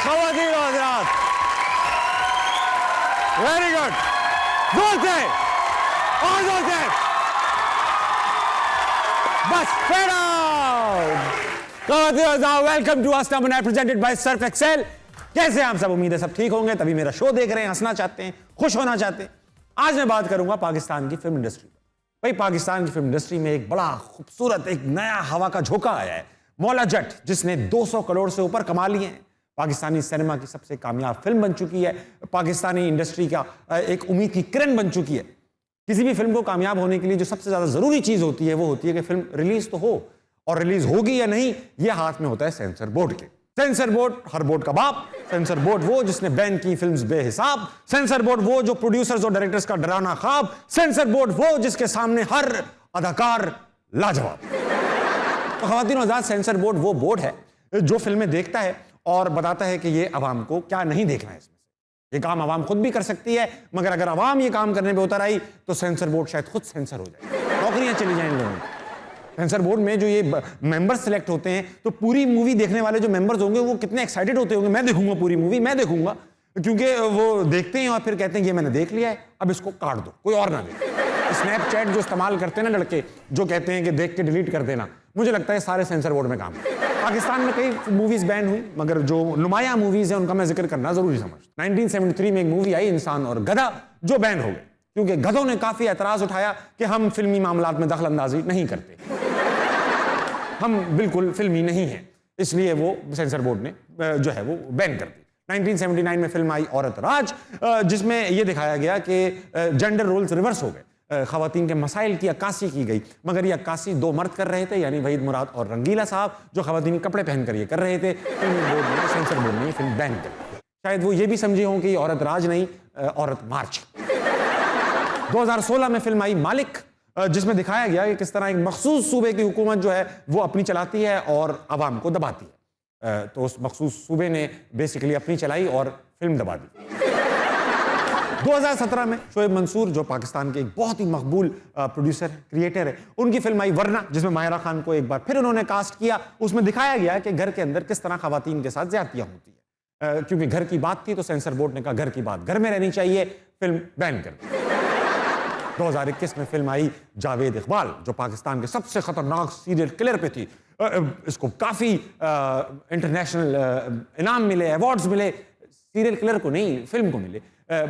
ख़वातीन और हज़रात, very good, जोर से और जोर से, बस फेड आउट। ख़वातीन और हज़रात, वेलकम टू आस्था बनाए प्रेजेंटेड बाय सर्फ एक्सेल। कैसे आप सब? उम्मीद है सब ठीक होंगे, तभी मेरा शो देख रहे हैं, हंसना चाहते हैं, खुश होना चाहते हैं। आज मैं बात करूंगा पाकिस्तान की फिल्म इंडस्ट्री पर। भाई, पाकिस्तान की फिल्म इंडस्ट्री में एक बड़ा खूबसूरत एक नया हवा का झोंका आया है, मौला जट, जिसने 200 करोड़ से ऊपर कमा लिए हैं। पाकिस्तानी सिनेमा की सबसे कामयाब फिल्म बन चुकी है, पाकिस्तानी इंडस्ट्री का एक उम्मीद की किरण बन चुकी है। किसी भी फिल्म को कामयाब होने के लिए जो सबसे ज्यादा जरूरी चीज होती है वो होती है कि फिल्म रिलीज तो हो, और रिलीज होगी या नहीं ये हाथ में होता है सेंसर बोर्ड के। सेंसर बोर्ड हर बोर्ड का बाप, सेंसर बोर्ड वो जिसने बैन की फिल्म्स बेहिसाब, सेंसर बोर्ड वो जो प्रोड्यूसर्स और डायरेक्टर्स का डरावना ख्वाब, सेंसर बोर्ड वो जिसके सामने हर अदाकार लाजवाब। तो ख़वातीन और हज़रात, सेंसर बोर्ड वो बोर्ड है जो फिल्में देखता है और बताता है कि ये अवाम को क्या नहीं देखना है। इसमें से ये काम अवाम खुद भी कर सकती है, मगर अगर अवाम ये काम करने पे उतर आई तो सेंसर बोर्ड शायद खुद सेंसर हो जाए, नौकरियां चली जाएं इन लोगों की। सेंसर बोर्ड में जो ये मेंबर्स सिलेक्ट होते हैं, तो पूरी मूवी देखने वाले जो मेंबर्स होंगे वो कितने एक्साइटेड होते होंगे, मैं देखूंगा पूरी मूवी, मैं देखूंगा, क्योंकि वो देखते हैं और फिर कहते हैं ये मैंने देख लिया है, अब इसको काट दो, कोई और ना देखे। स्नैपचैट जो इस्तेमाल करते हैं ना लड़के, जो कहते हैं कि देख के डिलीट कर देना, मुझे लगता है सारे सेंसर बोर्ड में काम है। पाकिस्तान में कई मूवीज बैन हुई, मगर जो नुमाया मूवीज है उनका मैं जिक्र करना जरूरी समझता। 1973 में एक मूवी आई, इंसान और गधा, जो बैन हो गई, क्योंकि गधों ने काफी एतराज उठाया कि हम फिल्मी मामलात में दखल अंदाजी नहीं करते, हम बिल्कुल फिल्मी नहीं हैं, इसलिए वो सेंसर बोर्ड ने जो है वो बैन कर दी। 1979 में फिल्म आई औरत राज, जिसमें ये दिखाया गया कि जेंडर रोल्स रिवर्स हो गए, खवातीन के मसाइल की अक्कासी की गई, मगर ये अक्कासी दो मर्द कर रहे थे, यानी वहीद मुराद और रंगीला साहब, जो खवातीनी कपड़े पहनकर ये कर रहे थे। फिल्म बोर्ड ने, सेंसर बोर्ड ने फिल्म बैन कर दी। शायद वो ये भी समझे हों कि औरत राज नहीं, औरत मार्च। 2016 में फिल्म आई मालिक, जिसमें दिखाया गया कि किस तरह एक मखसूस सूबे की हुकूमत जो है वो अपनी चलाती है और आवाम को दबाती है। तो उस मखसूस सूबे ने बेसिकली अपनी चलाई और फिल्म दबा दी। 2017 में शोएब मंसूर, जो पाकिस्तान के एक बहुत ही मकबूल प्रोड्यूसर क्रिएटर है, उनकी फिल्म आई वरना, जिसमें माहिरा खान को एक बार फिर उन्होंने कास्ट किया। उसमें दिखाया गया कि घर के अंदर किस तरह खवातीन के साथ ज्यादतियां होती है। क्योंकि घर की बात थी तो सेंसर बोर्ड ने कहा घर की बात घर में रहनी चाहिए, फिल्म बैन कर दी। 2021 में फिल्म आई जावेद इकबाल, जो पाकिस्तान के सबसे खतरनाक सीरियल किलर पे थी। इसको काफी इंटरनेशनल इनाम मिले, अवार्ड्स मिले, सीरियल किलर को नहीं फिल्म को मिले,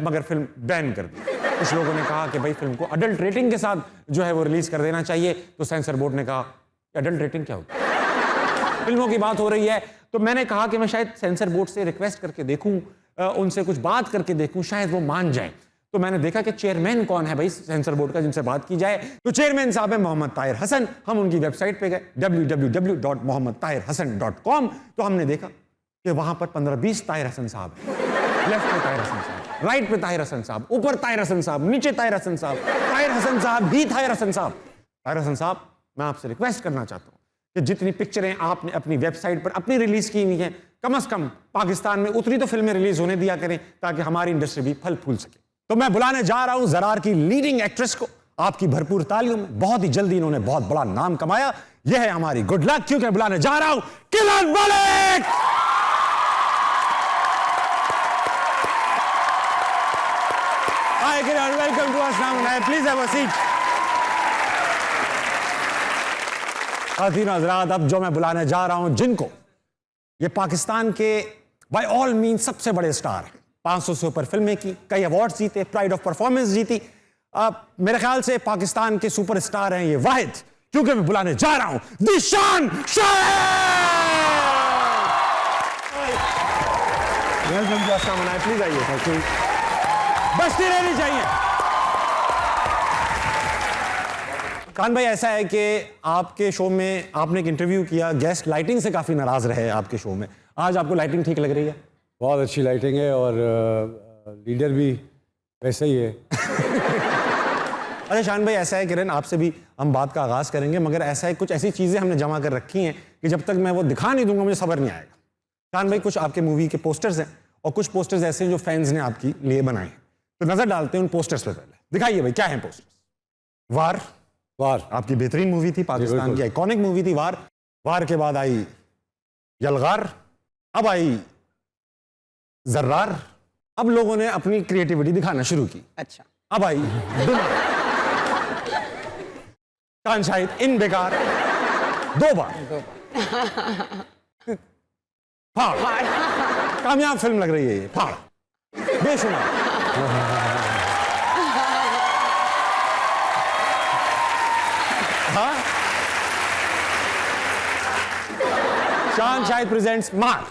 मगर फिल्म बैन कर दी। कुछ लोगों ने कहा कि भाई फिल्म को अडल्ट रेटिंग के साथ जो है वो रिलीज कर देना चाहिए, तो सेंसर बोर्ड ने कहा अडल्ट रेटिंग क्या होती है, फिल्मों की बात हो रही है। तो मैंने कहा कि मैं शायद सेंसर बोर्ड से रिक्वेस्ट करके देखूं, उनसे कुछ बात करके देखूं, शायद वो मान जाए। तो मैंने देखा कि चेयरमैन कौन है भाई सेंसर बोर्ड का, जिनसे बात की जाए। तो चेयरमैन साहब है मोहम्मद ताहिर हसन। हम उनकी वेबसाइट पे गए www.mohammadtahirhasan.com। तो हमने देखा कि वहां पर 15-20 ताहिर हसन साहब हैं। लेफ्ट पे ताहिर हसन साहब, राइट पे ताहिर हसन साहब, ऊपर ताहिर हसन साहब, नीचे ताहिर हसन साहब, ताहिर हसन साहब भी ताहिर हसन साहब। ताहिर हसन साहब, मैं आपसे रिक्वेस्ट करना चाहता हूँ कि जितनी पिक्चरें आपने अपनी वेबसाइट पर अपनी रिलीज की हुई हैं, कम से कम पाकिस्तान में उतनी तो फिल्में रिलीज होने दिया करें, ताकि हमारी इंडस्ट्री भी फल फूल सके। तो मैं बुलाने जा रहा हूं ज़रार की लीडिंग एक्ट्रेस को, आपकी भरपूर तालियों में। बहुत ही जल्दी इन्होंने बहुत बड़ा नाम कमाया, यह है हमारी गुड लक, क्योंकि बुलाने जा रहा हूं किरण मलिक। हाय किरण, वेलकम टू आस्था बनाए, प्लीज हैव अ सीट। ख़वातीन हज़रात, अब जो मैं बुलाने जा रहा हूं, जिनको ये पाकिस्तान के बाय ऑल मीन सबसे बड़े स्टार हैं, 500 से ऊपर फिल्में की, कई अवार्ड्स जीते, प्राइड ऑफ परफॉर्मेंस जीती, मेरे ख्याल से पाकिस्तान के सुपरस्टार हैं ये वाहिद, क्योंकि मैं बुलाने जा रहा हूं दिशान शाह। प्लीज आइए, बस्ती रहनी चाहिए। खान भाई, ऐसा है कि आपके शो में आपने एक इंटरव्यू किया, गेस्ट लाइटिंग से काफी नाराज रहे आपके शो में। आज आपको लाइटिंग ठीक लग रही है? बहुत अच्छी लाइटिंग है और लीडर भी वैसे ही है। अच्छा शान भाई, ऐसा है किरण, आपसे भी हम बात का आगाज़ करेंगे, मगर ऐसा है कुछ ऐसी चीज़ें हमने जमा कर रखी हैं कि जब तक मैं वो दिखा नहीं दूंगा मुझे सब्र नहीं आएगा। शान भाई, कुछ आपके मूवी के पोस्टर्स हैं और कुछ पोस्टर्स ऐसे हैं जो फैंस ने आपकी लिए बनाए हैं, तो नज़र डालते हैं उन पोस्टर्स पे। पहले दिखाइए भाई, क्या है पोस्टर्स। वार, वार आपकी बेहतरीन मूवी थी, पाकिस्तान की आइकॉनिक मूवी थी वार। वार के बाद आई यलगार, अब आई जर्रार। अब लोगों ने अपनी क्रिएटिविटी दिखाना शुरू की। अच्छा, अब आई डिमांड। शान शाहिद इन बेकार 2 बार फाड़। कामयाब फिल्म लग रही है ये, फाड़ बेशुमार। हाँ, शान शाहिद प्रेजेंट्स मार।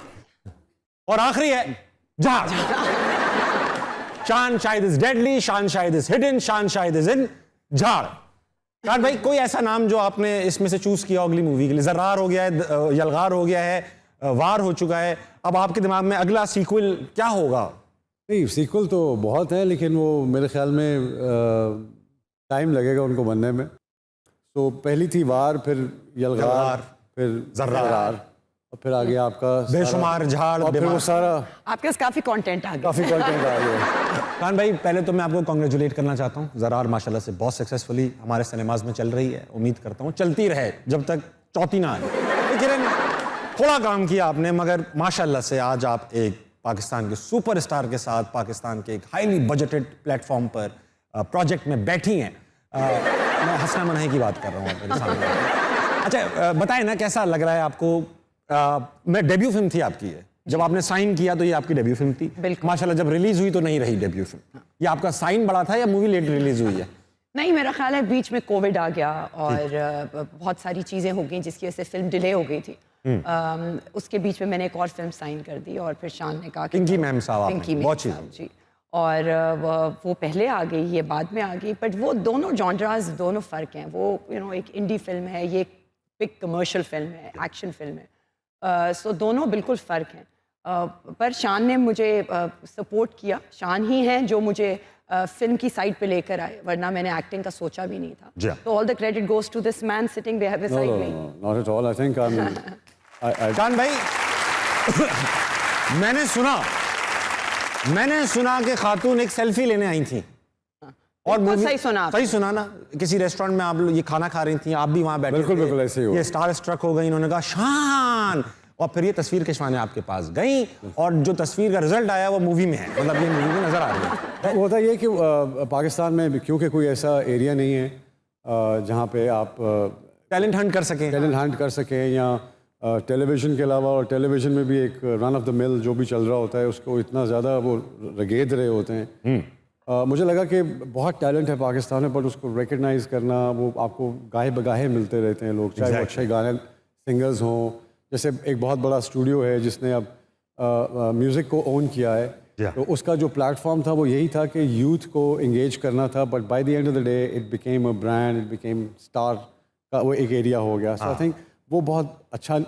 और आखिरी है झाड़। शान शाहिद इज डेडली, शान शाहिद इज हिडन, शान शाहिद इज इन झाड़। यार भाई, कोई ऐसा नाम जो आपने इसमें से चूज किया अगली मूवी के लिए? जर्रार हो गया है, यलगार हो गया है, वार हो चुका है, अब आपके दिमाग में अगला सीक्वल क्या होगा? नहीं, सीक्वल तो बहुत है, लेकिन वो मेरे ख्याल में टाइम लगेगा उनको बनने में। तो पहली थी वार, फिर यलगार, फिर जर्रार, और फिर आगे आपका बेशुमार झाड़, और फिर वो सारा आपके पास काफी कंटेंट आ गया। काफ़ी कंटेंट आ गया। खान भाई, पहले तो मैं आपको कॉन्ग्रेचुलेट करना चाहता हूँ। जर्रार माशाल्लाह से बहुत सक्सेसफुली हमारे सिनेमाज में चल रही है। उम्मीद करता हूँ चलती रहे जब तक चौथी ना आए। लेकिन थोड़ा काम किया आपने, मगर माशाल्लाह से आज आप एक पाकिस्तान के सुपरस्टार के साथ पाकिस्तान के एक हाईली बजटेड प्लेटफॉर्म पर प्रोजेक्ट में बैठी हैं। मैं हसना मनाही की बात कर रहा हूँ मेरे सामने। अच्छा, बताएं ना कैसा लग रहा है आपको? मैं डेब्यू फिल्म थी आपकी ये, जब आपने साइन किया तो ये आपकी डेब्यू फिल्म थी। माशाल्लाह जब रिलीज हुई तो नहीं रही डेब्यू फिल्म। ये आपका साइन बड़ा था या मूवी लेट रिलीज हुई है? नहीं, मेरा ख्याल है बीच में कोविड आ गया और बहुत सारी चीज़ें हो गई जिसकी वजह से फिल्म डिले हो गई थी। उसके बीच में मैंने एक और फिल्म साइन कर दी और फिर शान ने कहा कि पिंकी मैम साहब, पिंकी बहुत मैम साहब जी, और वो पहले आ गई, ये बाद में आ गई। बट वो दोनों जॉनरास दोनों फ़र्क हैं। वो एक इंडी फिल्म है, ये एक बिग कमर्शियल फिल्म है, एक्शन फिल्म है। सो दोनों बिल्कुल फ़र्क हैं। पर शान ने मुझे सपोर्ट किया। शान ही हैं जो मुझे फिल्म की साइड पे लेकर आए, वरना मैंने एक्टिंग का सोचा भी नहीं था। तो all the credit goes to this man sitting beside me. Not at all. I think शान भाई, मैंने सुना कि खातून एक सेल्फी लेने आई थी। और सही सुना, सही सुना ना? किसी रेस्टोरेंट में आप लोग ये खाना खा रही थी, आप भी वहां बैठे बिल्कुल थे। बिल्कुल ऐसे ही हुआ। ये स्टार स्ट्रक हो गई, इन्होंने कहा शान, और फिर ये तस्वीर खिंचवाने आपके पास गई, और जो तस्वीर का रिजल्ट आया वो मूवी में है, मतलब ये मूवी में नजर आ रही है। वो होता ये कि पाकिस्तान में क्योंकि कोई ऐसा एरिया नहीं है जहाँ पे आप टैलेंट हंट कर सकें, या टेलीविज़न के अलावा, और टेलीविज़न में भी एक रन ऑफ द मिल जो भी चल रहा होता है उसको इतना ज़्यादा वो रगेद रहे होते हैं। मुझे लगा कि बहुत टैलेंट है पाकिस्तान में, बट उसको रिकग्नाइज़ करना, वो आपको गाहे बगाहे मिलते रहते हैं लोग, चाहे वो अच्छे गाने सिंगर्स हों। जैसे एक बहुत बड़ा स्टूडियो है जिसने अब म्यूज़िक को ओन किया है, तो उसका जो प्लेटफॉर्म था वो यही था कि यूथ को इंगेज करना था, but by the end of the day it became a brand, it became star का वो एक एरिया हो गया। सो आई थिंक वो बहुत अच्छा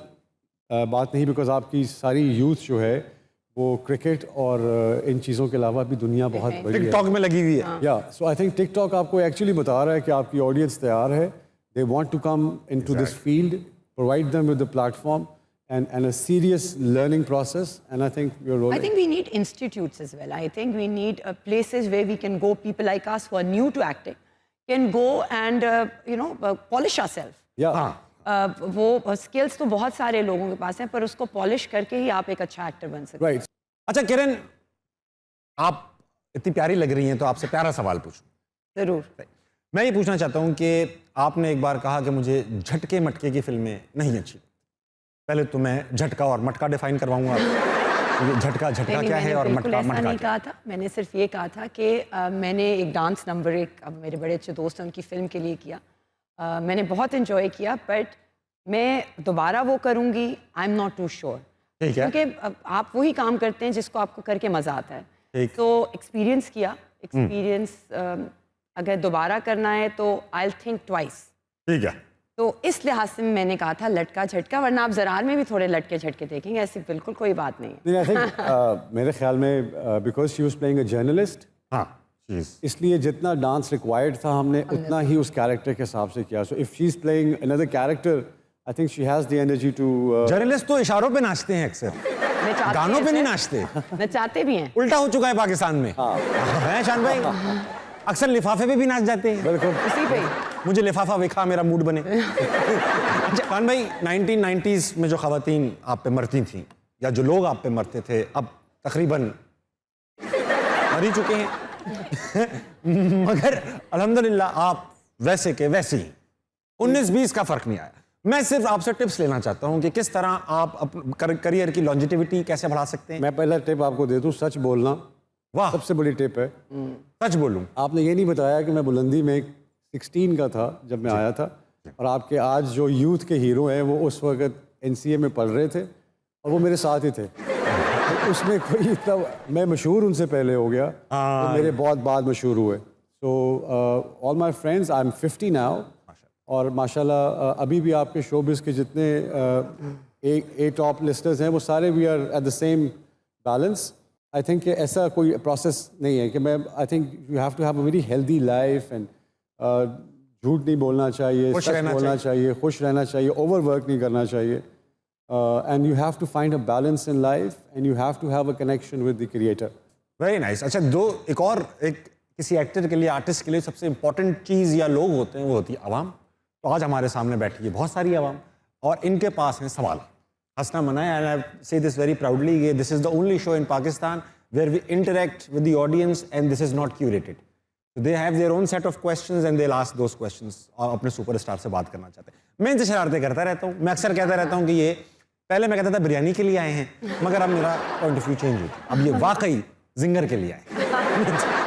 बात नहीं, बिकॉज आपकी सारी यूथ जो है वो क्रिकेट और इन चीज़ों के अलावा भी दुनिया बहुत बड़ी है, टिकटॉक में लगी हुई है। या सो आई थिंक टिकटॉक आपको एक्चुअली बता रहा है कि आपकी ऑडियंस तैयार है, they want to come into this field, provide them with the platform and a serious learning process, and I think we're rolling. I think we need institutes as well. I think we need places where we can go. People like us who are new to acting can go and polish ourselves. Yeah. वो skills तो बहुत सारे लोगों के पास हैं, पर उसको polish करके ही आप एक अच्छा actor बन सकते हैं। Right. अच्छा किरण, आप इतनी प्यारी लग रही हैं तो आपसे प्यारा सवाल पूछूं। जरूर। मैं ये पूछना चाहता हूं कि आपने एक बार कहा कि मुझे झटके मटके की फिल्में नहीं अच्छी। पहले तो मैं झटका और मटका डिफाइन करवाऊंगा। झटका क्या है और मटका नहीं कहा था, मैंने सिर्फ ये कहा था कि मैंने एक डांस नंबर अब मेरे बड़े अच्छे दोस्त हैं उनकी फिल्म के लिए किया। मैंने बहुत एंजॉय किया, बट मैं दोबारा वो करूँगी, I am not too sure, क्योंकि आप वही काम करते हैं जिसको आपको करके मज़ा आता है। तो एक्सपीरियंस किया, एक्सपीरियंस अगर दोबारा करना है तो आई थिंक ट्वाइस। ठीक है। तो इस लिहाज से मैंने कहा था लटका झटका, वरना आप ज़रार में भी थोड़े लटके झटके देखेंगे, ऐसी बिल्कुल कोई बात नहीं है। I think, मेरे ख्याल में because she was playing a journalist, इसलिए जितना डांस रिक्वायर्ड था हमने उतना ही उस कैरेक्टर के हिसाब से किया। So if she is playing another character, I think she has the energy to. Journalist तो इशारों पे नाचते हैं अक्सर, गानों पे नहीं नाचते। नचाते भी हैं। उल्टा हो चुका है पाकिस्तान में। हैं शान भाई, अक्सर लिफाफे पे भी नाच जाते हैं। बिल्कुल उसी पे मुझे लिफाफा विखा मेरा मूड बने। खान भाई, 1990s में जो खवातीन आप पे मरती थी या जो लोग आप पे मरते थे, अब तकरीबन मर ही चुके हैं मगर अल्हम्दुलिल्लाह आप वैसे के वैसे ही 19-20 का फर्क नहीं आया। मैं सिर्फ आपसे टिप्स लेना चाहता हूं कि किस तरह आप करियर की लॉन्जिटिविटी कैसे बढ़ा सकते हैं। मैं पहला टिप आपको दे दूं, सच बोलना। वाह, सबसे बड़ी टिप है। सच बोलूं। आपने ये नहीं बताया कि मैं बुलंदी में 16 का था जब मैं आया था, और आपके आज जो यूथ के हीरो हैं वो उस वक्त NCA में पढ़ रहे थे और वो मेरे साथ ही थे। तो उसमें कोई इतना, मैं मशहूर उनसे पहले हो गया, तो मेरे बहुत बाद मशहूर हुए। So all my friends, I am 50 now, और माशाल्लाह अभी भी आपके शोबिज़ के जितने ए टॉप लिस्टर्स हैं वो सारे we are at the same balance. I think कि ऐसा कोई प्रोसेस नहीं है कि मैं, I think you have to have a very healthy life, and झूठ नहीं बोलना चाहिए, सच बोलना चाहिए, खुश रहना चाहिए, ओवर वर्क नहीं करना चाहिए, and you have to find a balance in life, and you have to have a connection with the creator. Very nice. अच्छा, एक किसी एक्टर के लिए, आर्टिस्ट के लिए सबसे इंपॉर्टेंट चीज़ या लोग होते हैं, वो होती है आवाम। तो आज हमारे सामने बैठी है बहुत सारी आवाम और इनके पास हैं सवाल। हंसना मना है, and I say this very proudly, this is the only show in Pakistan where we interact with the audience and this is not curated. They have their own set of questions and they ask those questions, और अपने superstar से बात करना चाहते हैं। मैं इनसे शरारतें करता रहता हूँ। मैं अक्सर कहता रहता हूँ कि ये, पहले मैं कहता था बिरयानी के लिए आए हैं, मगर अब मेरा पॉइंट ऑफ व्यू चेंज हो गया, अब ये वाकई जिंगर के लिए आए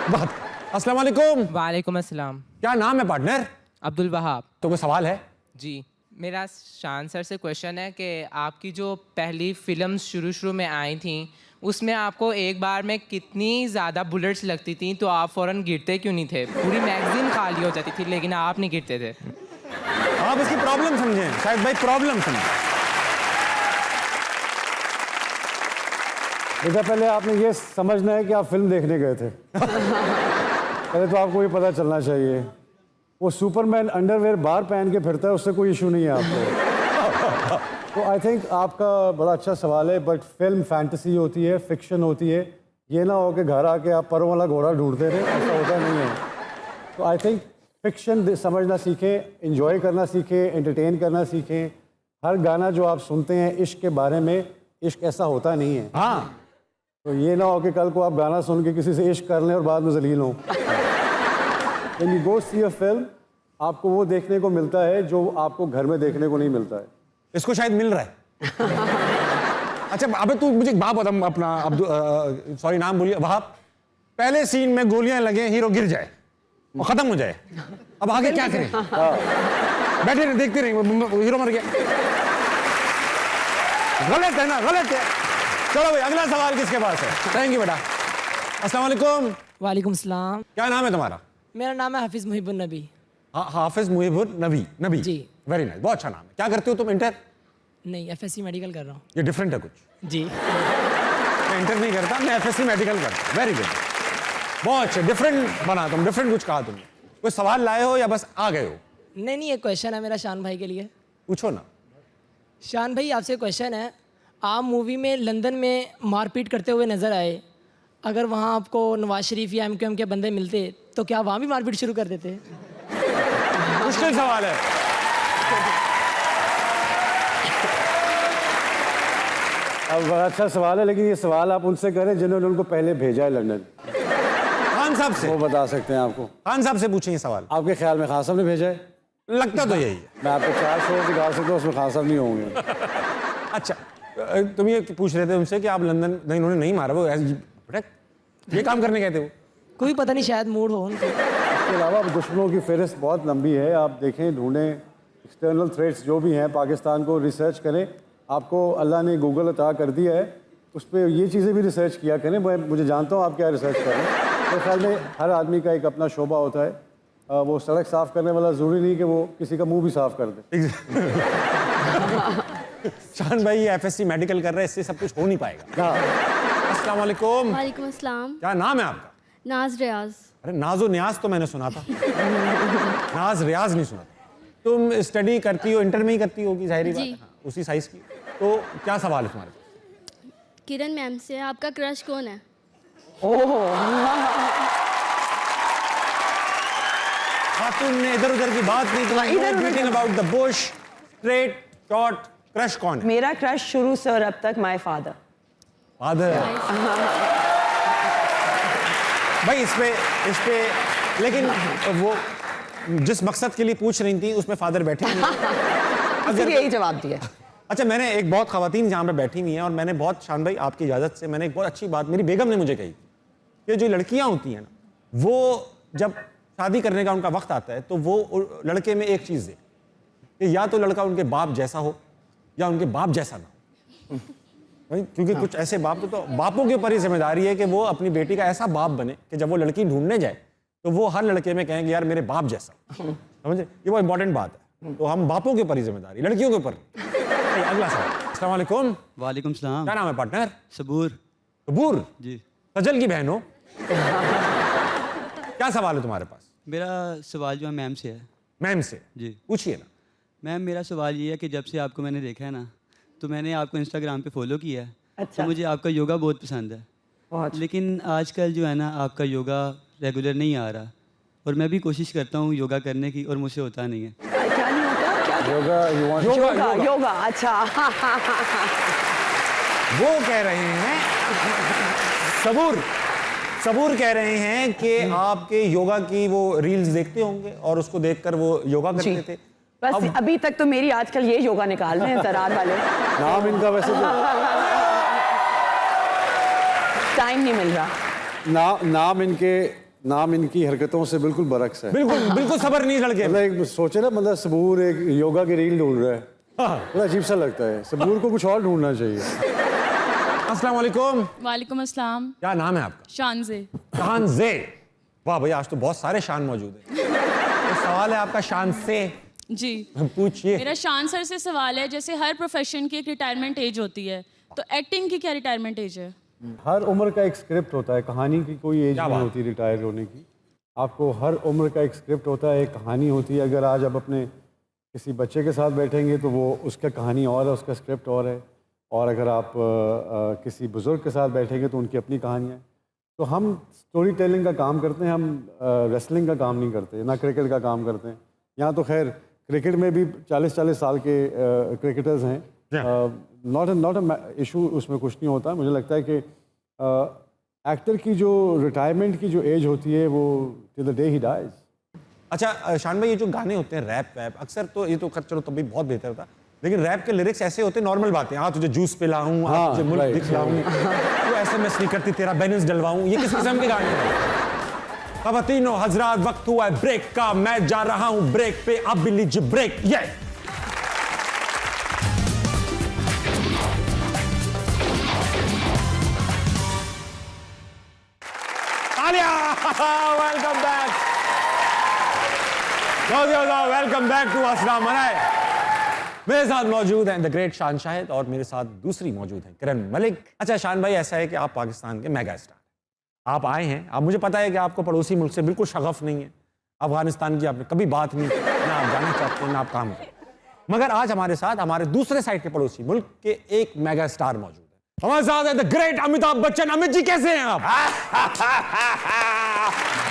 बात। अस्सलाम वालेकुम। वालेकुम अस्सलाम। क्या नाम है पार्टनर? अब्दुल वहाब। तो कोई सवाल है? जी, मेरा शान सर से क्वेश्चन है कि आपकी जो पहली फिल्म शुरू में आई थी उसमें आपको एक बार में कितनी ज़्यादा बुलेट्स लगती थी, तो आप फ़ौरन गिरते क्यों नहीं थे? पूरी मैगजीन खाली हो जाती थी लेकिन आप नहीं गिरते थे। आप इसकी प्रॉब्लम समझें, शायद भाई प्रॉब्लम समझें। बेटा पहले आपने ये समझना है कि आप फिल्म देखने गए थे पहले तो आपको ये पता चलना चाहिए। वो सुपरमैन अंडरवेयर बाहर पहन के फिरता है, उससे कोई इशू नहीं है आपको तो आई थिंक आपका बड़ा अच्छा सवाल है, बट फिल्म फैंटेसी होती है, फिक्शन होती है। ये ना हो कि घर आके आप परों वाला घोड़ा ढूंढते रहे, ऐसा होता नहीं है। तो आई थिंक फिक्शन समझना सीखें, इंजॉय करना सीखें, एंटरटेन करना सीखें। हर गाना जो आप सुनते हैं इश्क के बारे में, इश्क ऐसा होता नहीं है। हाँ, तो ये ना हो कि कल को आप गाना सुन के किसी से इश्क कर लें और बाद में जलील हों। When you go see a film, आपको वो देखने को मिलता है जो आपको घर में देखने को नहीं मिलता है। इसको शायद मिल रहा है अच्छा, अबे तू मुझे एक बात बता, अपना सॉरी नाम बोलिए, वहाब। पहले सीन में गोलियां लगे, हीरो गिर जाए और खत्म हो जाए, अब आगे क्या करें? बैठे रहे, देखते रहे, हीरो मर गया। गलत है ना, गलत है। चलो भाई, अगला सवाल किसके पास है? थैंक यू बेटा। अस्सलाम वालेकुम। वालेकुम सलाम। क्या नाम है तुम्हारा? मेरा नाम है हाफिज़ मुहिबुन नबी। हाफिज मुहिबुन नबी। नबी जी। वेरी नाइस, बहुत अच्छा नाम है। क्या करते हो तुम? इंटर? नहीं, FSC मेडिकल कर रहा हूँ। ये डिफरेंट है कुछ। जी। मैं इंटर नहीं करता, मैं FSC मेडिकल करता हूँ। वेरी गुड, बहुत अच्छा, डिफरेंट बना तुम, डिफरेंट कुछ कहा तुमने। कोई सवाल लाए हो या बस आ गए हो? नहीं, एक क्वेश्चन है मेरा शान भाई के लिए। पूछो ना। शान भाई, आपसे क्वेश्चन है, आप मूवी में लंदन में मारपीट करते हुए नज़र आए, अगर वहाँ आपको नवाज शरीफ या MQM के बंदे मिलते तो क्या वहाँ भी मारपीट शुरू कर देते? मुश्किल सवाल है। अब बड़ा अच्छा सवाल है, लेकिन ये सवाल आप उनसे करें जिन्होंने उनको पहले भेजा है लंदन। खान साहब से। वो बता सकते हैं आपको। खान साहब से पूछें ये सवाल। आपके ख्याल में खान साहब ने भेजा है? लगता तो यही है। मैं आपको 4 शो दिखा सकता हूँ, उसमें खान साहब नहीं होंगे। अच्छा, तुम ये पूछ रहे थे उनसे कि आप लंदन, नहीं उन्होंने नहीं मारा, वो ये काम करने गए थे वो। कोई पता नहीं, शायद मूड हो उनको। इसके अलावा दुश्मनों की फहरिस्त बहुत लंबी है, आप देखें, ढूंढें, एक्सटर्नल थ्रेट्स जो भी हैं पाकिस्तान को, रिसर्च करें। आपको अल्लाह ने गूगल अता कर दिया है, उस पर ये चीज़ें भी रिसर्च किया करें। मैं मुझे जानता हूँ आप क्या रिसर्च कर रहे हैं। मेरे ख्याल में हर आदमी का एक अपना शोबा होता है। वो सड़क साफ़ करने वाला ज़रूरी नहीं कि वो किसी का मुंह भी साफ़ कर दे। शान भाई ये FSC मेडिकल कर रहे हैं, इससे सब कुछ हो नहीं पाएगा। अस्सलाम वालेकुम। वालेकुम अस्सलाम। क्या नाम है आपका? नाज रियाज। अरे नाजो न्याज तो मैंने सुना था नाज रियाज नहीं सुना था। तुम स्टडी करती हो, इंटर में ही करती होगी, जाहिर बात है। हाँ, उसी साइज की। तो क्या सवाल है तुम्हारे पास? किरण मैम से, आपका क्रश कौन है? खातून ने इधर उधर की बात नहीं की, about the Bush, straight short, crush कौन है? मेरा क्रश शुरू से और अब तक माय फादर। फादर। भाई इस पे लेकिन वो जिस मकसद के लिए पूछ रही थी उसमें फादर बैठे नहीं। फिर यही जवाब दिया। अच्छा, मैंने एक बहुत खवातीन जहाँ पे बैठी हुई हैं और मैंने बहुत, शान भाई आपकी इजाज़त से, मैंने एक बहुत अच्छी बात मेरी बेगम ने मुझे कही कि जो लड़कियाँ होती हैं ना, वो जब शादी करने का उनका वक्त आता है तो वो लड़के में एक चीज़ है कि या तो लड़का उनके बाप जैसा हो या उनके बाप जैसा ना हो। भाई, क्योंकि कुछ ऐसे बाप तो बापों के ऊपर ही जिम्मेदारी है कि वो अपनी बेटी का ऐसा बाप बने कि जब वो लड़की ढूंढने जाए तो वो हर लड़के में कहेंगे यार मेरे बाप जैसा। समझे, ये बहुत इंपॉर्टेंट बात है। तो हम बापों के ऊपर ही जिम्मेदारी, लड़कियों के ऊपर। अगला सवाल। अस्सलाम वालेकुम। वालेकुम सलाम। क्या नाम है पार्टनर? सबूर। सबूर जी। सजल की बहन हो। क्या सवाल है तुम्हारे पास? मेरा सवाल जो है मैम से है। मैम से? जी। पूछिए ना। मैम, मेरा सवाल ये है कि जब से आपको मैंने देखा है ना, तो मैंने आपको इंस्टाग्राम पे फॉलो किया है। अच्छा। तो मुझे आपका योगा बहुत पसंद है। बहुत। लेकिन आजकल जो है ना, आपका योगा रेगुलर नहीं आ रहा, और मैं भी कोशिश करता हूँ योगा करने की, और मुझसे होता नहीं है। क्या नहीं होता? क्या? Yoga you want yoga. अच्छा। वो कह रहे हैं, सबूर कह रहे हैं कि आपके योगा की वो रील्स देखते होंगे और उसको देखकर वो योगा करते थे। बस अभी तक तो मेरी आजकल ये योगा निकाल रहे हैं तरार वाले। नाम इनका वैसे तो टाइम नहीं मिल रहा। नाम इनकी हरकतों से बिल्कुल बरक्स है। बिल्कुल सबर नहीं लड़के। मतलब एक सोचे ना, मतलब सबूर एक योगा की रील ढूंढ रहा है, बड़ा अजीब सा लगता है। सबूर को कुछ और ढूंढना चाहिए। अस्सलाम वालेकुम। वालेकुम अस्सलाम। क्या नाम है आपका? शानजे। शान से। वाह भैया, आज तो बहुत सारे शान मौजूद हैं। तो सवाल है आपका शान से। जी। पूछिए। मेरा शान सर से सवाल है, जैसे हर प्रोफेशन की एक रिटायरमेंट एज होती है, तो एक्टिंग की क्या रिटायरमेंट एज है? हर उम्र का एक स्क्रिप्ट होता है, कहानी की कोई एज नहीं होती रिटायर होने की। आपको हर उम्र का एक स्क्रिप्ट होता है, एक कहानी होती है। अगर आज आप अपने किसी बच्चे के साथ बैठेंगे तो वो उसका कहानी और है, उसका स्क्रिप्ट और है। और अगर आप किसी बुज़ुर्ग के साथ बैठेंगे तो उनकी अपनी कहानी है। तो हम स्टोरी टेलिंग का काम करते हैं, हम रेसलिंग का काम नहीं करते, ना क्रिकेट का काम करते हैं। यहाँ तो खैर क्रिकेट में भी 40-40 साल के क्रिकेटर्स हैं। नॉट अ इशू, उसमें कुछ नहीं होता। मुझे लगता है कि एक्टर की जो रिटायरमेंट की जो एज होती है वो till the day he dies. अच्छा शान भाई, ये जो गाने होते हैं रैप वैप, अक्सर तो ये तो चलो तभी बहुत बेहतर होता, लेकिन रैप के लिरिक्स ऐसे होते हैं, नॉर्मल बातें, हाँ तुझे जूस पिलाऊं, हाँ, तुझे मुल्क दिखलाऊं, तू एसएमएस नहीं करती तेरा बैलेंस डलवाऊं, ये किस किस्म के गाने हैं? ख़वातीनो हज़रात, वक्त हुआ है ब्रेक का, मैं जा रहा हूं ब्रेक पे, अब भी लीजिए ब्रेक। ये welcome back, welcome back to अस्सलाम मनाए। मेरे साथ मौजूद हैं द ग्रेट शान शाहिद और मेरे साथ दूसरी मौजूद हैं किरण मलिक। अच्छा शान भाई, ऐसा है कि आप पाकिस्तान के मेगा स्टार, आप आए हैं, आप, मुझे पता है कि आपको पड़ोसी मुल्क से बिल्कुल शगफ नहीं है, अफगानिस्तान की आपने कभी बात नहीं की, ना आप जाना चाहते हैं ना आप काम करते, मगर आज हमारे साथ हमारे दूसरे साइड के पड़ोसी मुल्क के एक मेगा स्टार मौजूद है। हमारे साथ है द ग्रेट अमिताभ बच्चन। अमित जी कैसे हैं आप?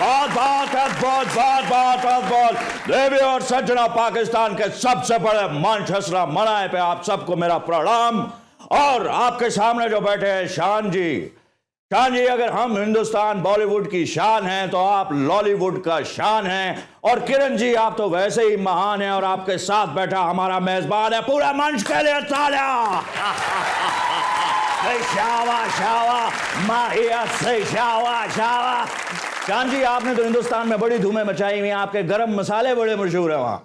बहुत देवी और सज्जना, पाकिस्तान के सबसे बड़े मंच हसरा मनाए पे आप सबको मेरा प्रणाम। और आपके सामने जो बैठे हैं शान जी, अगर हम हिंदुस्तान बॉलीवुड की शान हैं तो आप लॉलीवुड का शान हैं। और किरण जी, आप तो वैसे ही महान हैं। और आपके साथ बैठा हमारा मेजबान है, पूरा मंच के लिए तालियां। शान जी, आपने तो हिंदुस्तान में बड़ी धूमें मचाई हुई हैं, आपके गरम मसाले बड़े मशहूर हैं वहां।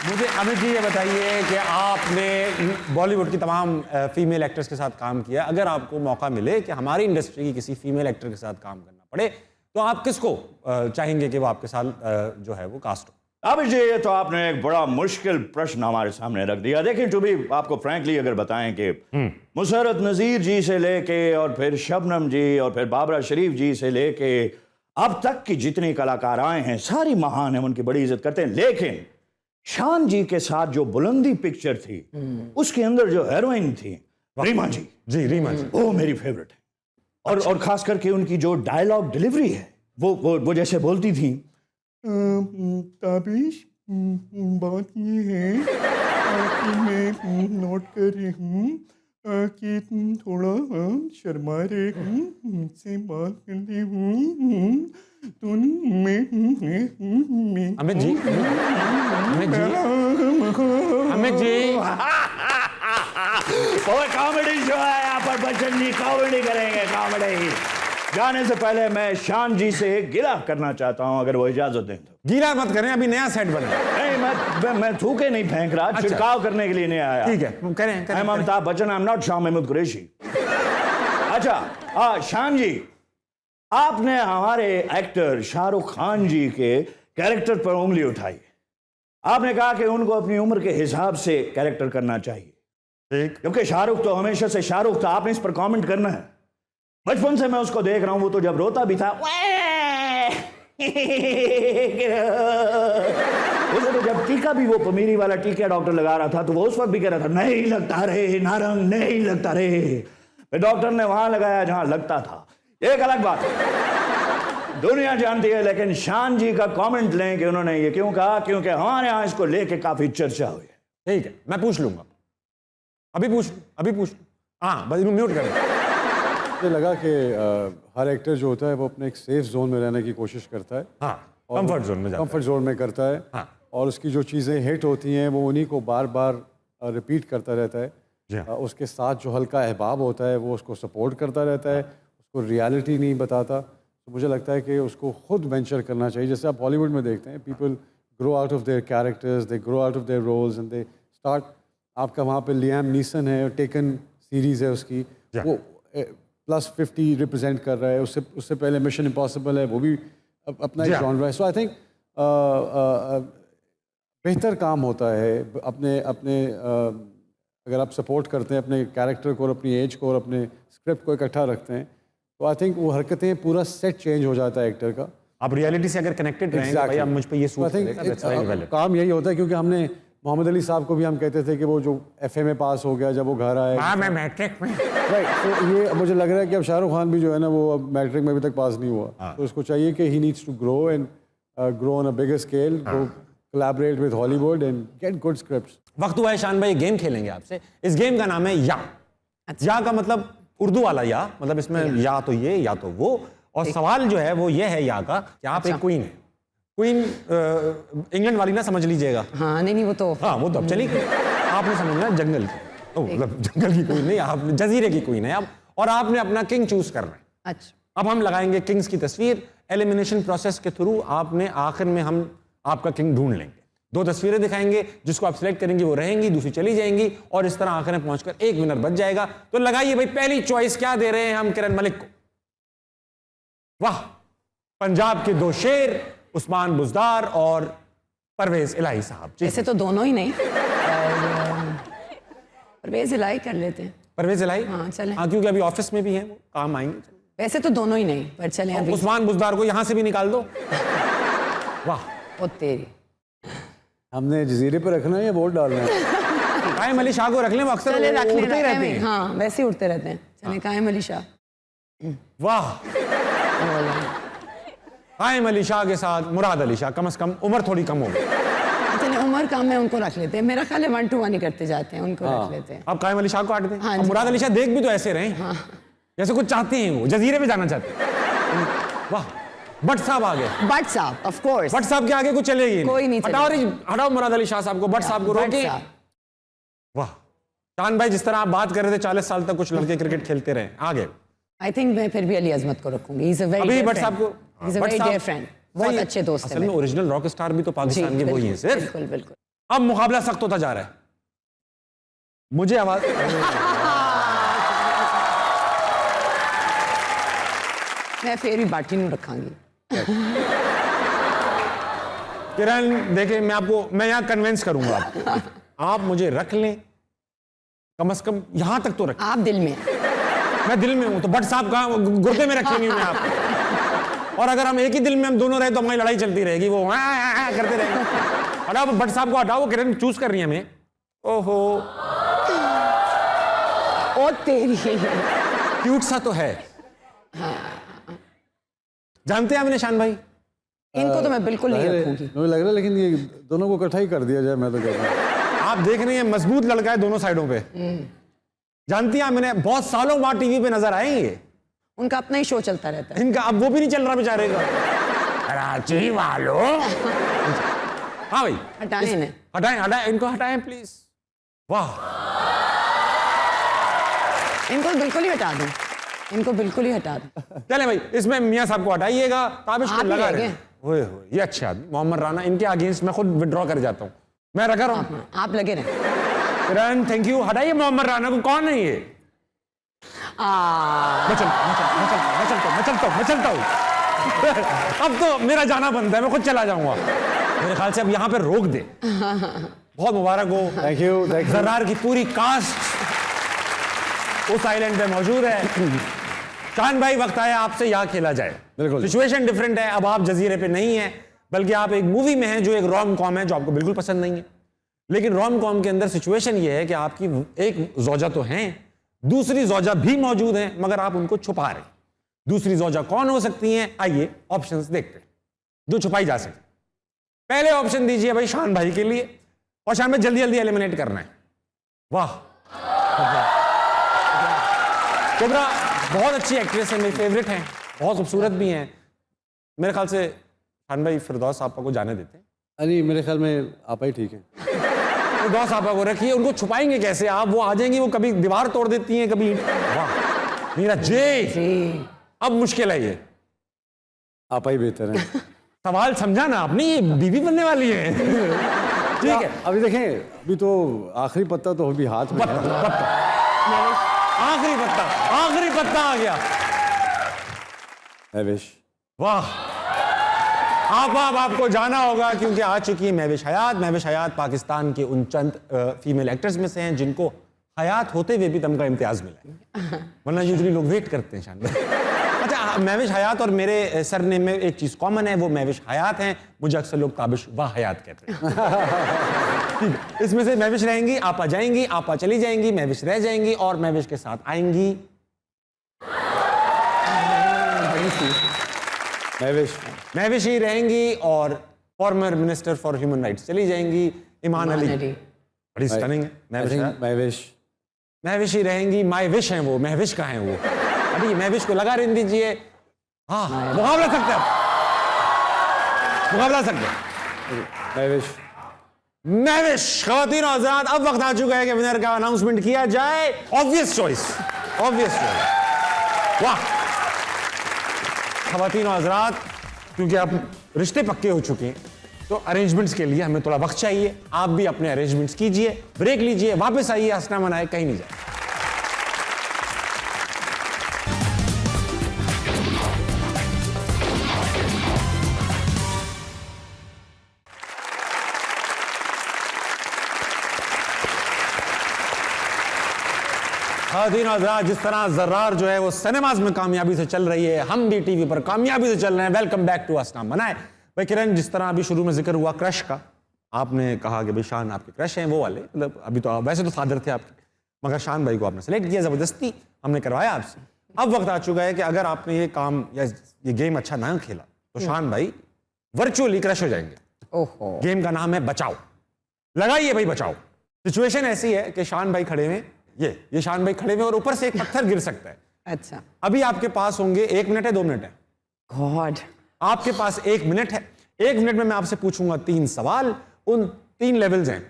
मुझे अमित जी ये बताइए कि आपने बॉलीवुड की तमाम फीमेल एक्टर्स के साथ काम किया, अगर आपको मौका मिले कि हमारी इंडस्ट्री की किसी फीमेल एक्टर के साथ काम करना पड़े तो आप किसको चाहेंगे कि वो आपके साथ जो है वो कास्ट हो? अब जी, ये तो आपने एक बड़ा मुश्किल प्रश्न हमारे सामने रख दिया। देखिए, टू बी आपको फ्रैंकली अगर बताएं कि मुसर्रत नज़ीर जी से लेके और फिर शबनम जी और फिर बाबरा शरीफ जी से लेके अब तक की जितनी कलाकार आए हैं सारी महान हैं, उनकी बड़ी इज्जत करते हैं। लेकिन शान जी के साथ जो बुलंदी पिक्चर थी उसके अंदर जो हीरोइन थी रीमा जी, रीमा जी, वो मेरी फेवरेट है। और खास करके उनकी जो डायलॉग डिलीवरी है, वो जैसे बोलती थी, ताबिश बात ये है कि मैं नोट कर रही हूँ कि तुम थोड़ा शर्मा रहे हो, मुझसे बात कर रही हूँ तो मैं अमित जी, अमित जी, अमित जी, और कॉमेडी शो है यहाँ पर, बच्चन जी कॉमेडी करेंगे, कॉमेडी। जाने से पहले मैं शान जी से गिला करना चाहता हूँ, अगर वो इजाजत दें तो। गीला मत करें, अभी नया सेट बना है। नहीं, मैं थूके नहीं फेंक रहा, छिड़काव करने के लिए नहीं आया। ठीक है, करें I am Amitabh Bachchan, I am not Shah Mahmood Qureshi. अच्छा, शान जी, आपने हमारे एक्टर शाहरुख खान जी के कैरेक्टर पर उंगली उठाई। आपने कहा कि उनको अपनी उम्र के हिसाब से कैरेक्टर करना चाहिए, ठीक, क्योंकि शाहरुख तो हमेशा से शाहरुख था। आपने इस पर कमेंट करना है। बचपन से मैं उसको देख रहा हूं, वो तो जब रोता भी था उसे तो जब टीका भी, वो पमीरी वाला टीका डॉक्टर लगा रहा था, तो वो उस वक्त भी कह रहा था नहीं लगता रे नारंग, नहीं लगता रे। फिर डॉक्टर ने वहां लगाया जहां लगता था। एक अलग बात है, दुनिया जानती है, लेकिन शान जी का कमेंट लें कि उन्होंने ये क्यों कहा, क्योंकि हमारे यहाँ इसको लेके काफी चर्चा हुई है। ठीक है, मैं पूछ लूंगा, अभी पूछ हाँ, बस म्यूट कर। मुझे लगा कि हर एक्टर जो होता है वो अपने एक सेफ जोन में रहने की कोशिश करता है। हाँ, कंफर्ट जोन में जाता है। कंफर्ट जोन में करता है। हाँ। और उसकी जो चीज़ें हिट होती हैं वो उन्हीं को बार बार रिपीट करता रहता है। जी हाँ। उसके साथ जो हल्का अहबाब होता है वो उसको सपोर्ट करता रहता है, उसको रियलिटी नहीं बताता। तो मुझे लगता है कि उसको खुद वेंचर करना चाहिए। जैसे आप बॉलीवुड में देखते हैं, people grow out of their characters, they grow out of their roles and they start. आपका वहाँ पे लियाम नीसन है, टेकन सीरीज़ है उसकी, वो +50 रिप्रेजेंट कर रहा है। उससे पहले मिशन इम्पॉसिबल है, वो भी अपना एक जॉनरा है। सो आई थिंक बेहतर काम होता है अपने अगर आप सपोर्ट करते हैं अपने कैरेक्टर को और अपनी एज को और अपने स्क्रिप्ट को इकट्ठा रखते हैं, तो आई थिंक वो हरकतें, पूरा सेट चेंज हो जाता है एक्टर का। आप रियलिटी से अगर कनेक्टेड रहेंगे, भाई अब मुझ पे ये सूट करेगा, that's very valid। काम यही होता है, क्योंकि हमने मोहम्मद अली साहब को भी हम कहते थे कि वो जो FA में पास हो गया, जब वो घर आए, हाँ, मैं मैट्रिक में, राइट। तो ये मुझे लग रहा है कि अब शाहरुख खान भी जो है ना, वो अब मैट्रिक में अभी तक पास नहीं हुआ। तो उसको चाहिए कि he needs to grow and grow on a bigger scale, go collaborate with Hollywood and get good scripts. वक्त हुआ है शान भाई गेम खेलेंगे आपसे। इस गेम का नाम है या। या का मतलब उर्दू वाला या, मतलब इसमें या तो ये या तो वो। और सवाल जो है वो ये है या का कि आप एक क्वीन है। क्वीन इंग्लैंड वाली ना समझ लीजिएगा। हाँ, नहीं वो तो, हाँ वो तो अब चली गई। आपने समझना जंगल की, मतलब जंगल की क्वीन नहीं, आप जजीरे की क्वीन है आप, और आपने अपना किंग चूज करना है। अच्छा, अब हम लगाएंगे किंग्स की तस्वीर। एलिमिनेशन प्रोसेस के थ्रू आपने आखिर में हम आपका किंग ढूंढ लेंगे। 2 तस्वीरें दिखाएंगे, जिसको आप सिलेक्ट करेंगे वो रहेंगी, दूसरी चली जाएंगी, और इस तरह आखिर में पहुंचकर एक विनर बच जाएगा। तो लगाइए भाई, पहली चॉइस क्या दे रहे हैं हम किरण मलिक को? वाह, पंजाब के 2 शेर, उस्मान बुजदार और परवेज इलाही साहब। ऐसे तो दोनों ही नहीं, परवेज इलाही कर लेते हैं। परवेज इलाही, हाँ चलें। हाँ, क्योंकि अभी ऑफिस में भी हैं, वो काम आएंगे। वैसे तो दोनों ही नहीं, पर चलें अभी। उस्मान बुजदार को यहां से भी निकाल दो। वाह, ओ तेरी, हमने जजीरे पे रखना है या वोट डालना है? कायम अली शाह को रख लें, वो अक्सर चले रख उड़ते ही रहते लें। हैं। हाँ, वैसे ही उड़ते रहते हैं। चलें, कायम अली शाह। वाह, कायम अली शाह के साथ मुराद अली शाह, कम से कम उम्र थोड़ी कम हो गई। चलें, उमर कम है, उनको रख लेते हैं। मेरा ख्याल है 1 to 1 ही करते जाते हैं, उनको रख लेते हैं। आप कायम अली शाह को काट दें। हाँ अब जी। मुराद अली शाह देख भी तो ऐसे रहे, जैसे कुछ चाहते हैं, वो जजीरे पे जाना चाहते हैं। वाह, भट्ट साहब आ गए। भट्ट साहब, ऑफ कोर्स। भट्ट साहब के आगे कुछ चलेगी कोई नहीं हटाओ हटाओ मुराद अली शाह साहब को, भट्ट साहब को रोके। वाह, शान भाई, जिस तरह आप बात कर रहे थे 40 साल तक कुछ लड़के क्रिकेट खेलते रहे, आगे। आई थिंक मैं फिर भी अली अजमत को रखूंगी। He's a very अभी dear भट्ट friend. साहब को, He's a भट्ट very साहब- dear friend. बहुत सही है। अच्छे दोस्त असल हैं में मेरे। ओरिजिनल रॉक स्टार भी तो पाकिस्तान के जी, वही हैं सिर्फ। बिल्कुल बिल्कुल। अब मुकाबला सख्त होता जा रहा है। मुझे आवाज मैं फिर भी बाटी नहीं रखांगी। किरण देखें, मैं यहाँ कन्विंस करूंगा आपको। आप मुझे रख लें, कम से कम यहां तक तो रखें। आप दिल में, मैं दिल में हूं, तो भट्ट साहब कहाँ, गुर्दे में रखे नहीं हूं मैं आपको। और अगर हम एक ही दिल में हम दोनों रहे तो हमारी लड़ाई चलती रहेगी, वो करते रहेंगे। हटाओ भट्ट साहब को, हटाओ, वो किरण चूज कर रही है हमें। ओहो, ओ तेरी, क्यूट सा तो है। जानते हैं आप निशान भाई? इनको तो मैं बिल्कुल नहीं रखूंगी। मुझे लग रहा है, लेकिन ये दोनों को इकट्ठा ही कर दिया जाए, मैं तो कहता हूँ। आप देख रही हैं मजबूत लड़का है दोनों साइडों पे। जानती हैं मैंने बहुत सालों बाद टीवी पे नजर आएंगे। उनका अपना ही शो चलता रहता है। इनका अब वो भी नहीं चल रहा बेचारे का। कराची वालों। हाँ भाई हटाएं इन्हें। हटाएं हटाएं इनको हटाएं प्लीज। वाह इनको बिल्कुल ही हटा दूं, इनको बिल्कुल ही हटा दूं। चले भाई इसमें मियां साहब को हटाइएगा। ताबिश को आप ही लगा रह रहे गए। ओए होए ये अच्छे आदमी मोहम्मद राना, इनके अगेंस्ट मैं खुद विड्रॉ कर जाता हूँ। मैं रखा रहा हूँ। आप लगे रहे। किरण थैंक यू। हटाइए मोहम्मद राना को। कौन है ये? मैं चलता हूँ। अब तो मेरा जाना बनता है, मैं खुद चला जाऊंगा। मेरे ख्याल से अब यहाँ पे रोक दे। बहुत मुबारक हो। Thank you. जर्रार की पूरी कास्ट उस आइलैंड पे मौजूद है। शान भाई वक्त आया आपसे यहाँ खेला जाए। बिल्कुल। सिचुएशन डिफरेंट है। अब आप जजीरे पे नहीं है बल्कि आप एक मूवी में हैं जो एक रोम कॉम है जो आपको बिल्कुल पसंद नहीं है। लेकिन रोम कॉम के अंदर सिचुएशन ये है कि आपकी एक जोजा तो हैं, दूसरी जोजा भी मौजूद है मगर आप उनको छुपा रहे हैं। दूसरी जोजा कौन हो सकती हैं? आइए ऑप्शंस देखते हैं जो छुपाई जा सकती। पहले ऑप्शन दीजिए भाई शान भाई के लिए, और शान भाई जल्दी जल्दी एलिमिनेट करना है। वाह कुबरा बहुत अच्छी एक्ट्रेस है, मेरी फेवरेट हैं, बहुत खूबसूरत भी हैं। मेरे ख्याल से शान भाई फिरदौस आपा को जाने देते हैं। नहीं मेरे ख्याल में आप ही ठीक है। फिरदौस आपा को रखिए। उनको छुपाएंगे कैसे आप? वो आ जाएंगी, वो कभी दीवार तोड़ देती हैं कभी। वाह मीरा जी अब मुश्किल है ये। आप ही बेहतर है। सवाल समझा ना आपने, ये बीवी बनने वाली है। ठीक है अभी देखें, अभी तो आखिरी पत्ता तो अभी हाथ में है। आखिरी पत्ता आ गया। महविश। वाह आप आपको जाना होगा क्योंकि आ चुकी है महविश हयात। महविश हयात पाकिस्तान के उन चंद फीमेल एक्टर्स में से हैं जिनको हयात होते हुए भी दम का इम्तियाज मिला है, वरना यूजुअली लोग वेट करते हैं शान भाई। अच्छा महविश हयात और मेरे सरनेम में एक चीज़ कॉमन है, वो महविश हयात हैं। मुझे अक्सर लोग ताबिश वाह हयात कहते हैं। इसमें से महविश रहेंगी, आपा जाएंगी, आपा चली जाएंगी, महविश रह जाएंगी और महविश के साथ आएंगी महविश ही रहेंगी और former minister for human rights चली जाएंगी ईमान अली। बड़ी स्टनिंग है महविश ही रहेंगी। माय विश हैं वो, महविश का हैं वो। अभी महविश को लगा रहने दीजिए। हाँ मुकाबला सकते हैं, मुकाबला सकते हैं। महविश ख़वातीन और हज़रात अब वक्त आ चुका है कि विनर का अनाउंसमेंट किया जाए। Obvious choice, obvious choice. वाह ख़वातीन और हज़रात, क्योंकि आप रिश्ते पक्के हो चुके हैं तो अरेंजमेंट्स के लिए हमें थोड़ा वक्त चाहिए। आप भी अपने अरेंजमेंट्स कीजिए, ब्रेक लीजिए, वापस आइए, हंसना मनाए, कहीं नहीं जाए। ख़वातीन और हज़रात, जिस तरह जर्रार जो है वो सिनेमाज में कामयाबी से चल रही है, हम भी टीवी पर कामयाबी से चल रहे हैं। वेलकम बैक टू हंसना मनाए। भाई किरण, जिस तरह अभी शुरू में जिक्र हुआ क्रश का, आपने कहा कि भाई शान आपके क्रश हैं वो वाले, मतलब अभी तो वैसे तो फादर थे आपके, मगर शान भाई को आपने सेलेक्ट किया, ज़बरदस्ती हमने करवाया आपसे। अब वक्त आ चुका है कि अगर आपने ये काम या ये गेम अच्छा ना खेला तो शान भाई वर्चुअली क्रश हो जाएंगे। ओहो। गेम का नाम है बचाओ। लगाइए भाई बचाओ। सिचुएशन ऐसी है कि शान भाई खड़े हुए, ये शान भाई खड़े हुए और ऊपर से एक पत्थर गिर सकता है। अच्छा अभी आपके पास होंगे 1 मिनट है, 2 मिनट है? गॉड। आपके पास 1 मिनट है। 1 मिनट में मैं आपसे पूछूंगा 3 सवाल, उन 3 लेवल्स हैं।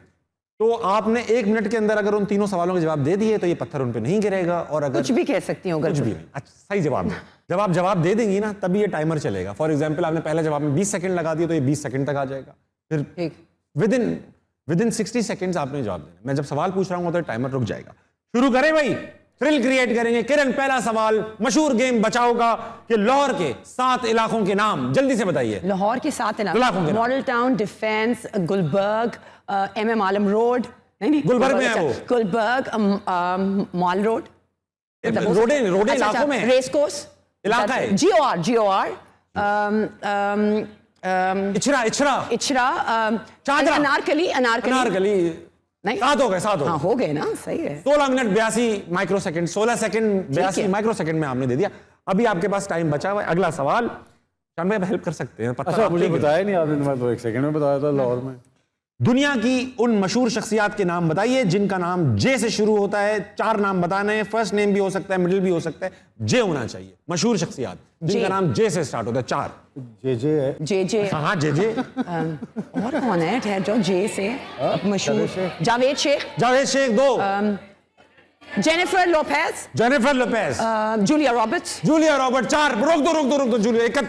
तो आपने 1 मिनट के अंदर अगर उन तीनों सवालों के जवाब दे दिए तो ये पत्थर उन पे नहीं गिरेगा। और अगर कुछ भी कह सकती हूँ, कुछ भी नहीं, अच्छा सही जवाब है। जब आप जवाब दे देंगी ना तभी ये टाइमर चलेगा। फॉर एग्जाम्पल आपने पहले जवाब में 20 सेकंड लगा दिए तो ये 20 सेकंड तक आ जाएगा। फिर विद इन 60 सेकंड्स आपने जवाब देना। मैं जब सवाल पूछ रहा हूँ तो टाइमर रुक जाएगा। शुरू करें भाई, थ्रिल क्रिएट करेंगे। किरण, पहला सवाल मशहूर गेम बचाओ का कि लाहौर के 7 इलाकों के नाम जल्दी से बताइए। लाहौर के 7 इलाकों के नाम। मॉडल टाउन, डिफेंस, गुलबर्ग, MM आलम रोड। नहीं गुलबर्ग में है वो। गुलबर्ग, मॉल रोड। रोडे इलाकों में रेस कोर्स इलाका है। GOR इचरा इचरा, चादरा, अनारकली नहीं, 7 हो गए। हाँ हो गए ना, सही है। 16 मिनट 82 माइक्रोसेकंड, 16 सेकंड 82 माइक्रोसेकंड में आपने दे दिया। अभी आपके पास टाइम बचा हुआ है। अगला सवाल शान भाई हेल्प कर सकते हैं। अच्छा मुझे बताया नहीं आपने, मैं तो 1 सेकंड में बताया था लाहौर में। दुनिया की उन मशहूर शख्सियात के नाम बताइए जिनका नाम जे से शुरू होता है। 4 नाम बताने हैं, फर्स्ट नेम भी हो सकता है, मिडिल भी हो सकता है, जे होना चाहिए। मशहूर शख्सियात जिनका नाम जे से स्टार्ट होता है। 4। जे है। जे हाँ जे जे। और कौन है ठहर जाओ जे से मशहूर? Javed Sheikh. Javed Sheikh 2। Jennifer Lopez. Jennifer Lopez. Julia Roberts. Julia Robert. 4। रोक दो जूलिया।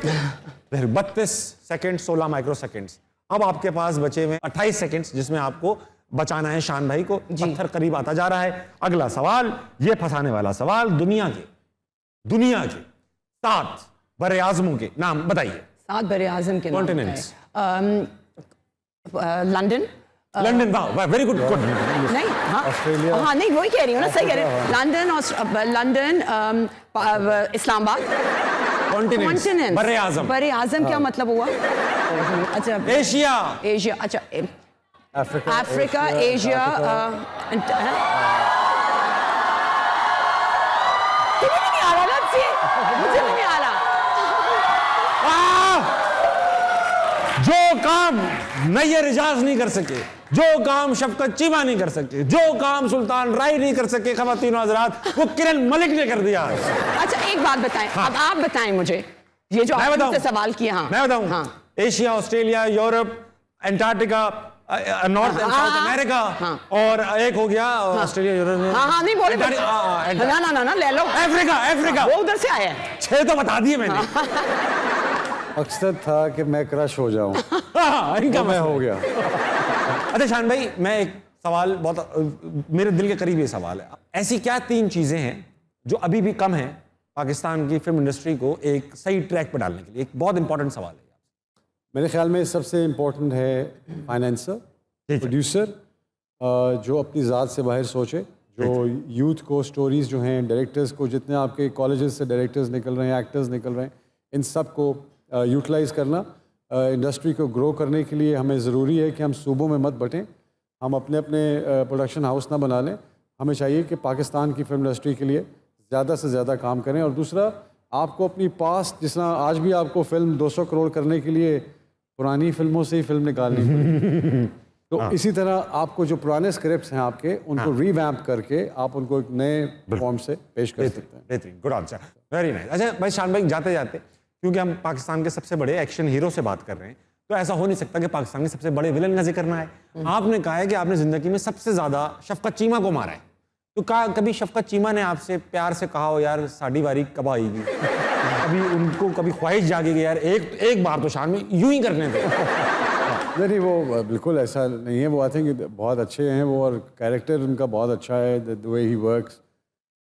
32 second 16 micro seconds. अब आपके पास बचे हुए 28 सेकंड्स जिसमें आपको बचाना है शान भाई को। पत्थर करीब आता जा रहा है। अगला सवाल, ये फंसाने वाला सवाल, दुनिया के 7 बड़े आजमों के नाम बताइए। 7 बड़े आजम के नाम कॉन्टिनेंट्स। लंदन। लंदन। वाह, वेरी गुड। नहीं, हाँ ऑस्ट्रेलिया। हाँ नहीं वही कह रही हूँ ना, सही कह रही हूँ। लंदन, इस्लामाबाद। कॉन्टिनेंट्स। बड़े आजम। बड़े आजम क्या मतलब हुआ? अच्छा, एशिया। अच्छा, अफ्रीका, एशिया। नहीं आ रहा ना, मुझे नहीं आ रहा। जो काम नैयर इजाज नहीं कर सके, जो काम शफकत चीमा नहीं कर सके, जो काम सुल्तान राय नहीं कर सके, ख़वातीन हज़रात, वो किरण मलिक ने कर दिया। अच्छा एक बात बताएं, अब आप बताएं मुझे, ये जो आपने मुझसे सवाल किया। हाँ मैं बताऊं। हाँ। Asia, Australia, Europe, Antarctica, north and south America, और एक हो गया ऑस्ट्रेलिया, यूरोप। हाँ नहीं बोले ना ले लो। अफ्रीका वो उधर से आया है। 6 तो बता दिए मैंने। मकसद था कि मैं क्रश हो जाऊं। इनका मैं हो गया। अच्छा शान भाई, मैं एक सवाल बहुत मेरे दिल के करीब ये सवाल है, ऐसी क्या 3 चीजें हैं जो अभी भी कम है पाकिस्तान की फिल्म इंडस्ट्री को एक सही ट्रैक पर डालने के लिए? एक बहुत इंपॉर्टेंट सवाल है। मेरे ख्याल में सबसे इम्पोर्टेंट है फाइनेंसर, प्रोड्यूसर, जो अपनी ज़ात से बाहर सोचे, जो यूथ को स्टोरीज़ जो हैं, डायरेक्टर्स को, जितने आपके कॉलेजेस से डायरेक्टर्स निकल रहे हैं, एक्टर्स निकल रहे हैं, इन सब को यूटिलाइज़ करना। इंडस्ट्री को ग्रो करने के लिए हमें ज़रूरी है कि हम सूबों में मत बटें, हम अपने अपने प्रोडक्शन हाउस ना बना लें। हमें चाहिए कि पाकिस्तान की फिल्म इंडस्ट्री के लिए ज़्यादा से ज़्यादा काम करें। और दूसरा, आपको अपनी पास्ट, जिस तरह आज भी आपको फिल्म 200 करोड़ करने के लिए पुरानी फिल्मों से ही फिल्म निकालनी पड़ी, तो इसी तरह आपको जो पुराने स्क्रिप्ट्स हैं आपके, उनको रीवैम्प करके आप उनको एक नए फॉर्म से पेश कर सकते हैं। बेहतरीन, गुड आंसर, वेरी नाइस। अच्छा भाई शान भाई, जाते जाते, क्योंकि हम पाकिस्तान के सबसे बड़े एक्शन हीरो से बात कर रहे हैं, तो ऐसा हो नहीं सकता कि पाकिस्तान के सबसे बड़े विलन का जिक्र ना आए। आपने कहा है कि आपने जिंदगी में सबसे ज्यादा शफकत चीमा को मारा है, तो कभी शफकत चीमा ने आपसे प्यार से कहा हो यार साड़ी वारी कब आएगी? कभी उनको कभी ख्वाहिश जागेगी यार एक बार तो शान में यूं ही करने दे? नहीं, वो बिल्कुल ऐसा नहीं है। वो आई थिंक बहुत अच्छे हैं वो, और कैरेक्टर उनका बहुत अच्छा है, द वे ही वर्क्स।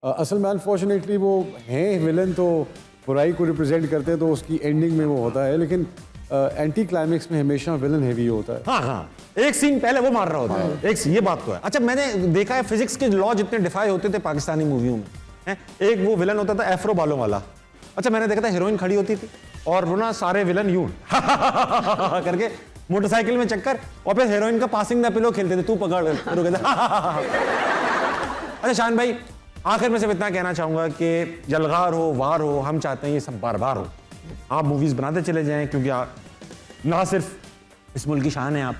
असल में अनफॉर्चुनेटली वो हैं विलन, तो बुराई को रिप्रेजेंट करते हैं, तो उसकी एंडिंग में वो होता है, लेकिन एंटी क्लाइमेक्स में हमेशा विलन हैवी होता है। हाँ, एक सीन पहले वो मार रहा होता है, एक ये बात तो है। अच्छा, मैंने देखा है फिजिक्स के लॉ जितने डिफाई होते थे पाकिस्तानी मूवियों में, एक वो विलन होता था एफ्रो बालों वाला। अच्छा, मैंने देखा था हीरोइन खड़ी होती थी और वो ना सारे विलन यूं करके मोटरसाइकिल में चक्कर, और फिर हीरोइन का पासिंग द पिलो खेलते थे, तू पकड़। अच्छा शान भाई, आखिर में सिर्फ इतना कहना चाहूंगा कि जलगार हो, वार हो, हम चाहते हैं ये सब बार बार हो। आप मूवीज बनाते चले जाएं, क्योंकि ना सिर्फ इस मुल्क की शान है आप,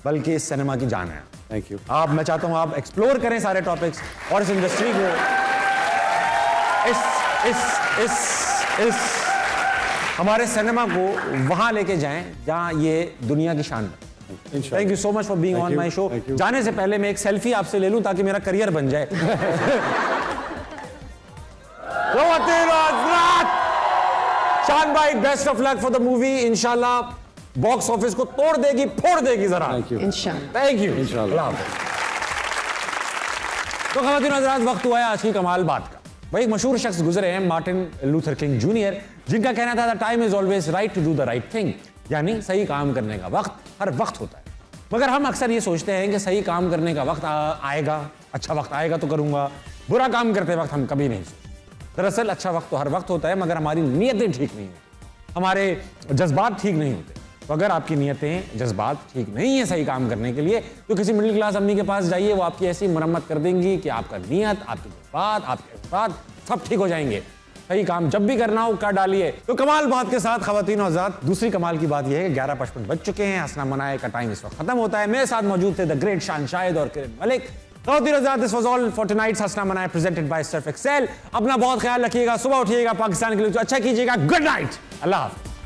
बल्कि इस सिनेमा की जान है। Thank you. मैं चाहता हूं आप एक्सप्लोर करें सारे टॉपिक्स, और इस इंडस्ट्री को इस हमारे सिनेमा को वहां लेके जाएं जहां ये दुनिया की शान है। Thank you so much for being on my show. जाने से पहले मैं एक सेल्फी आपसे ले लूं ताकि मेरा करियर बन जाए। शान भाई, best of luck for the movie. इंशाल्लाह बॉक्स ऑफिस को तोड़ देगी, फोड़ देगी जरा। इंशाल्लाह। Thank you. इंशाल्लाह। तो ख़वातीन हज़रात, वक्त हुआ है आज की कमाल बात का। वही एक मशहूर शख्स गुजरे हैं, मार्टिन लूथर किंग जूनियर, जिनका कहना था the time is always right to do the right thing, यानी सही काम करने का वक्त हर वक्त होता है। मगर हम अक्सर ये सोचते हैं कि सही काम करने का वक्त आएगा, अच्छा वक्त आएगा तो करूंगा, बुरा काम करते वक्त हम कभी नहीं सोचते। दरअसल अच्छा वक्त तो हर वक्त होता है, मगर हमारी नीयतें ठीक नहीं होती, हमारे जज्बात ठीक नहीं होते। तो अगर आपकी नीयतें, जज्बात ठीक नहीं है सही काम करने के लिए, तो किसी मिडिल क्लास अम्मी के पास जाइए, वो आपकी ऐसी मरम्मत कर देंगी कि आपका नीयत, आपके जज्बात, आपके जज्बात सब ठीक हो जाएंगे। सही काम जब भी करना हो कर डालिए। तो कमाल बात के साथ खवातीन और हज़रात, दूसरी कमाल की बात यह है कि 11:55 बज चुके हैं, हंसना मनाए का टाइम इस वक्त खत्म होता है। मेरे साथ मौजूद थे द ग्रेट शान शाहिद और किरण मलिक। खवातीन और हज़रात, this was all for tonight's हंसना मनाए प्रेजेंटेड बाय सर्फ एक्सेल। अपना बहुत ख्याल रखिएगा, सुबह उठिएगा, पाकिस्तान के लिए तो अच्छा कीजिएगा। गुड नाइट, अल्लाह हाफ़िज़।